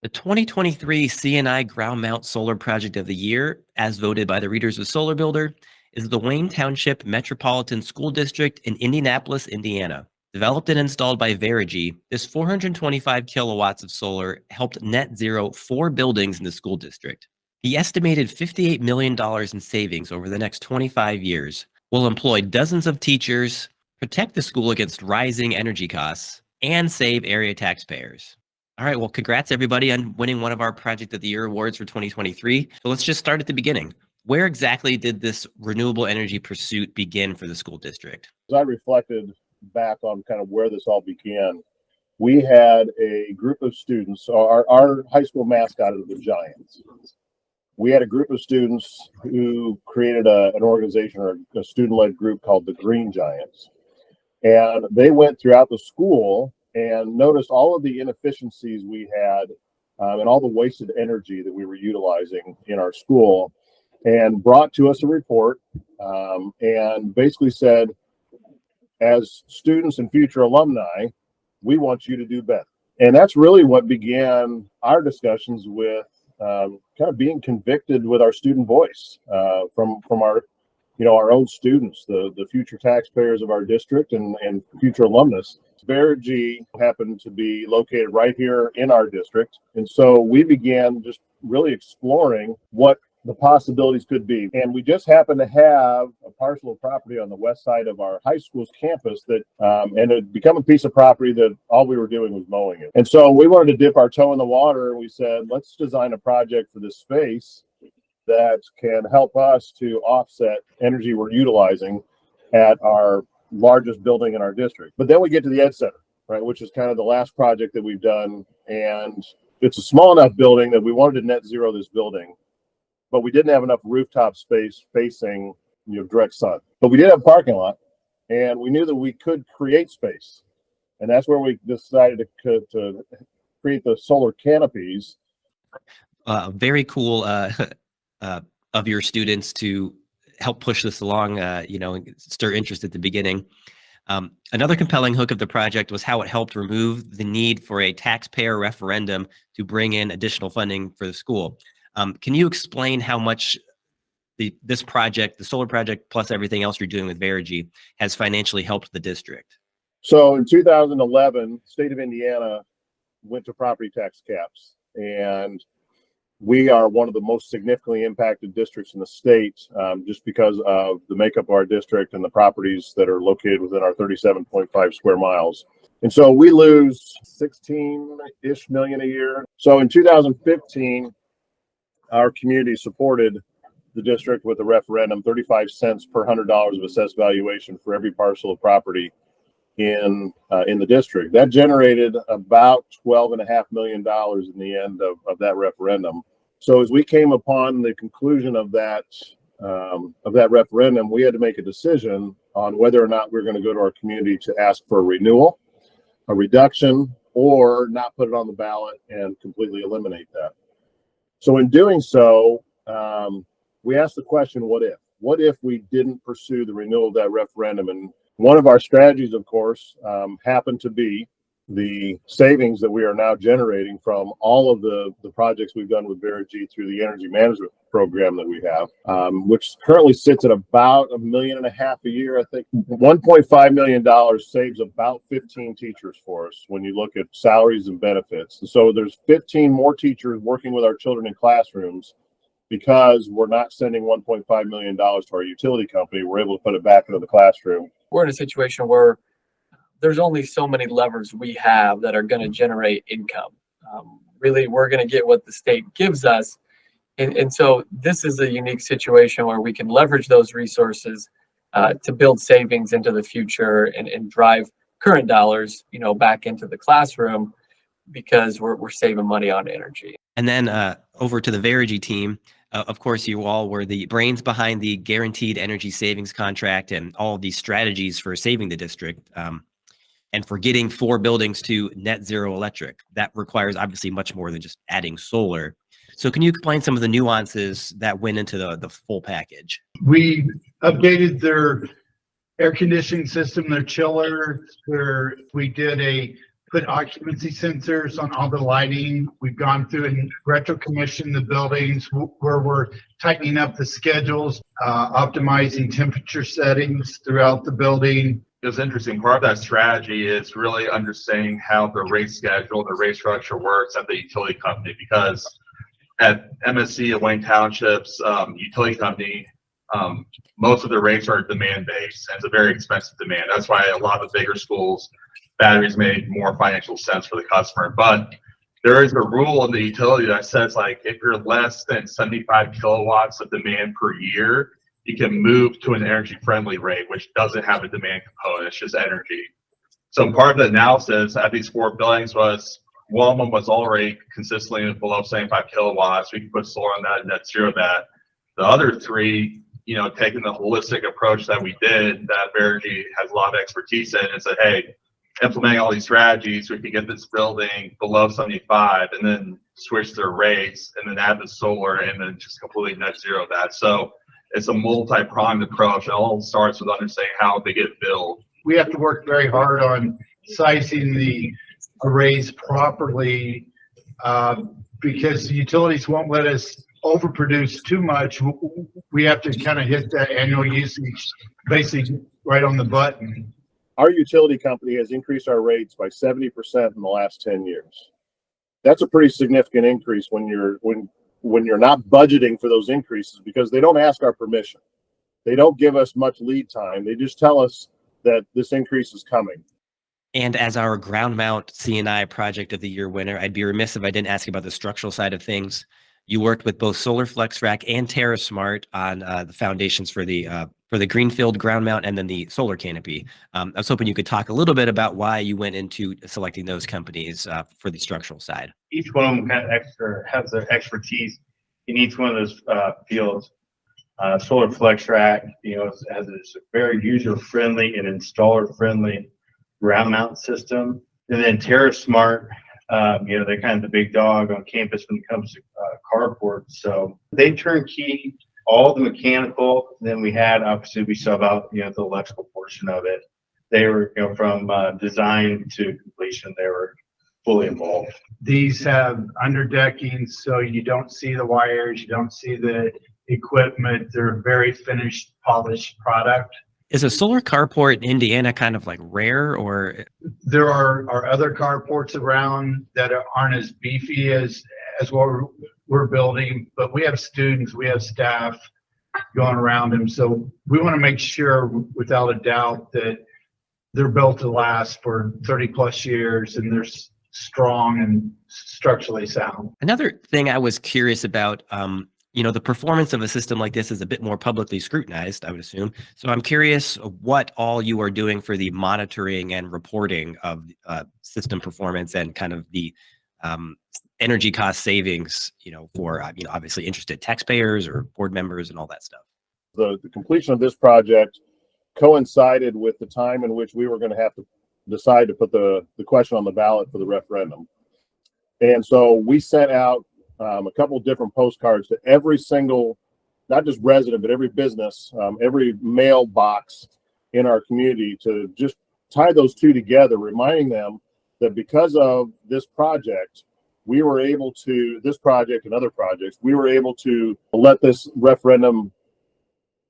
The 2023 C&I Ground-Mount Solar Project of the Year, as voted by the readers of Solar Builder, is the Wayne Township Metropolitan School District in Indianapolis, Indiana. Developed and installed by Veregy, this 425 kilowatts of solar helped net zero 4 buildings in the school district. The estimated $58 million in savings over the next 25 years will employ dozens of teachers, protect the school against rising energy costs, and save area taxpayers. All right, well, congrats everybody on winning one of our Project of the Year awards for 2023. So let's just start at the beginning. Where exactly did this renewable energy pursuit begin for the school district? As I reflected back on kind of where this all began, we had a group of students. Our high school mascot is the Giants. We had a group of students who created an organization or a student-led group called the Green Giants. And they went throughout the school and noticed all of the inefficiencies we had and all the wasted energy that we were utilizing in our school, and brought to us a report and basically said, as students and future alumni, we want you to do better. And that's really what began our discussions with kind of being convicted with our student voice from our own students, the future taxpayers of our district and future alumnus. Veregy happened to be located right here in our district. And so we began just really exploring what the possibilities could be. And we just happened to have a parcel of property on the west side of our high school's campus that, and it had become a piece of property that all we were doing was mowing it. And so we wanted to dip our toe in the water, and we said, let's design a project for this space that can help us to offset energy we're utilizing at our largest building in our district. But then we get to the Ed Center, right, which is kind of the last project that we've done. And it's a small enough building that we wanted to net zero this building, but we didn't have enough rooftop space facing direct sun. But we did have a parking lot, and we knew that we could create space. And that's where we decided to create the solar canopies. Very cool of your students to help push this along, and stir interest at the beginning. Another compelling hook of the project was how it helped remove the need for a taxpayer referendum to bring in additional funding for the school. Can you explain how much this project, the solar project, plus everything else you're doing with Veregy, has financially helped the district? So in 2011, the state of Indiana went to property tax caps, and we are one of the most significantly impacted districts in the state just because of the makeup of our district and the properties that are located within our 37.5 square miles. And so we lose 16-ish million a year. So in 2015, our community supported the district with a referendum, 35 cents per $100 of assessed valuation for every parcel of property in the district. That generated about $12.5 million in the end of that referendum. So as we came upon the conclusion of that referendum, we had to make a decision on whether or not we're going to go to our community to ask for a renewal, a reduction, or not put it on the ballot and completely eliminate that. So in doing so, we asked the question, what if? What if we didn't pursue the renewal of that referendum? And one of our strategies, of course, happened to be the savings that we are now generating from all of the projects we've done with Veregy through the energy management program that we have, which currently sits at about $1.5 million a year. I think $1.5 million saves about 15 teachers for us when you look at salaries and benefits. And so there's 15 more teachers working with our children in classrooms because we're not sending $1.5 million to our utility company. We're able to put it back into the classroom. We're in a situation where there's only so many levers we have that are going to generate income. Really, we're going to get what the state gives us. And so this is a unique situation where we can leverage those resources to build savings into the future and drive current dollars, back into the classroom because we're saving money on energy. And then over to the Veregy team. Of course, you all were the brains behind the guaranteed energy savings contract and all of these strategies for saving the district and for getting 4 buildings to net zero electric. That requires obviously much more than just adding solar. So can you explain some of the nuances that went into the full package? We updated their air conditioning system, their chiller, we did a put occupancy sensors on all the lighting. We've gone through and retro-commissioned the buildings where we're tightening up the schedules, optimizing temperature settings throughout the building. It's interesting. Part of that strategy is really understanding how the rate schedule, the rate structure works at the utility company, because at MSD at Wayne Township's utility company, most of the rates are demand-based, and it's a very expensive demand. That's why a lot of the bigger schools, batteries made more financial sense for the customer. But there is a rule in the utility that says, like, if you're less than 75 kilowatts of demand per year, you can move to an energy-friendly rate, which doesn't have a demand component. It's just energy. So part of the analysis at these 4 buildings was, one of them was already consistently below 75 kilowatts. We can put solar on that and net zero that. The other 3, taking the holistic approach that we did, that Veregy has a lot of expertise in, and said, hey, implementing all these strategies, we can get this building below 75 and then switch their rates and then add the solar and then just completely net zero that. So it's a multi-pronged approach. It all starts with understanding how they get billed. We have to work very hard on sizing the arrays properly because the utilities won't let us overproduce too much. We have to kind of hit that annual usage basically right on the button. Our utility company has increased our rates by 70% in the last 10 years. That's a pretty significant increase when you're not budgeting for those increases, because they don't ask our permission. They don't give us much lead time. They just tell us that this increase is coming. And as our ground mount C&I Project of the Year winner, I'd be remiss if I didn't ask about the structural side of things. You worked with both Solar Flex Rack and Terrasmart on the foundations for the greenfield ground mount and then the solar canopy. I was hoping you could talk a little bit about why you went into selecting those companies for the structural side. Each one of them has their expertise in each one of those fields. Solar Flex Rack, has a very user-friendly and installer-friendly ground mount system. And then Terrasmart, they're kind of the big dog on campus when it comes to carports. So they turnkey all the mechanical. Then we sub out, the electrical portion of it. They were, from design to completion, they were fully involved. These have underdecking, so you don't see the wires, you don't see the equipment. They're a very finished, polished product. Is a solar carport in Indiana kind of like rare, or? There are other carports around that aren't as beefy as what we're building, but we have students, we have staff going around them. So we want to make sure without a doubt that they're built to last for 30 plus years and they're strong and structurally sound. Another thing I was curious about, the performance of a system like this is a bit more publicly scrutinized, I would assume. So I'm curious what all you are doing for the monitoring and reporting of system performance and kind of the energy cost savings, for, obviously interested taxpayers or board members and all that stuff. The completion of this project coincided with the time in which we were going to have to decide to put the question on the ballot for the referendum. And so we sent out a couple different postcards to every single, not just resident, but every business, every mailbox in our community, to just tie those two together, reminding them that because of this project, this project and other projects, we were able to let this referendum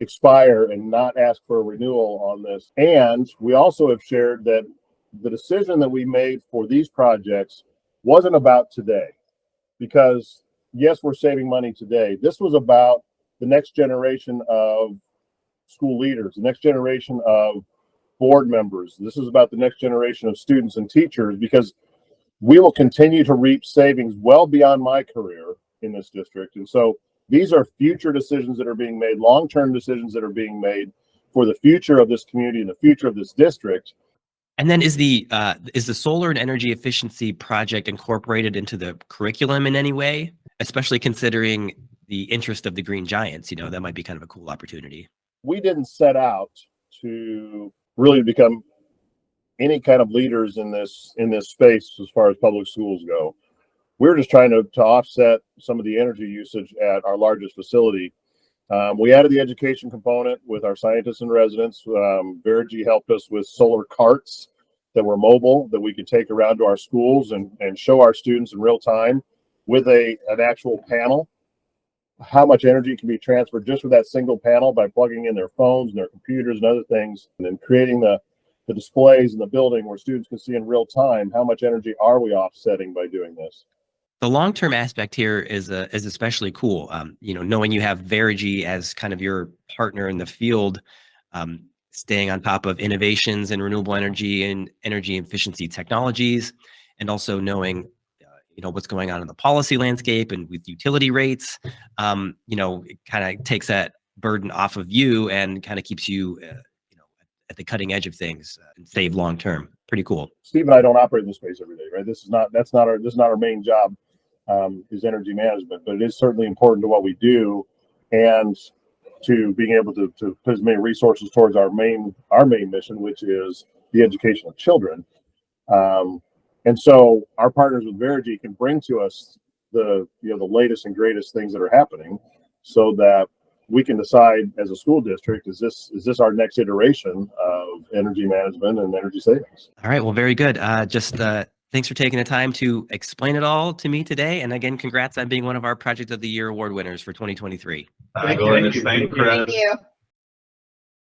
expire and not ask for a renewal on this. And we also have shared that the decision that we made for these projects wasn't about today, because yes, we're saving money today. This was about the next generation of school leaders, the next generation of board members. This is about the next generation of students and teachers, because we will continue to reap savings well beyond my career in this district. And so these are future decisions that are being made, long-term decisions that are being made for the future of this community and the future of this district. And then is the solar and energy efficiency project incorporated into the curriculum in any way, especially considering the interest of the Green Giants? That might be kind of a cool opportunity. We didn't set out to really become any kind of leaders in this space as far as public schools go. We're just trying to offset some of the energy usage at our largest facility. We added the education component with our scientists and residents. Veregy helped us with solar carts that were mobile, that we could take around to our schools and show our students in real time with an actual panel how much energy can be transferred just with that single panel by plugging in their phones and their computers and other things, and then creating the displays in the building where students can see in real time how much energy are we offsetting by doing this. The long-term aspect here is especially cool. Knowing you have Veregy as kind of your partner in the field, staying on top of innovations in renewable energy and energy efficiency technologies, and also knowing what's going on in the policy landscape and with utility rates. It kind of takes that burden off of you and kind of keeps you at the cutting edge of things and save long term. Pretty cool. Steve and I don't operate in the space every day, right? This is not our main job, is energy management, but it is certainly important to what we do and to being able to put as many resources towards our main mission, which is the education of children. And so our partners with Veregy can bring to us the latest and greatest things that are happening, so that we can decide as a school district, is this our next iteration of energy management and energy savings? All right. Well, very good. Thanks for taking the time to explain it all to me today. And again, congrats on being one of our Project of the Year award winners for 2023. Thank Thanks, you. Chris. Thank you.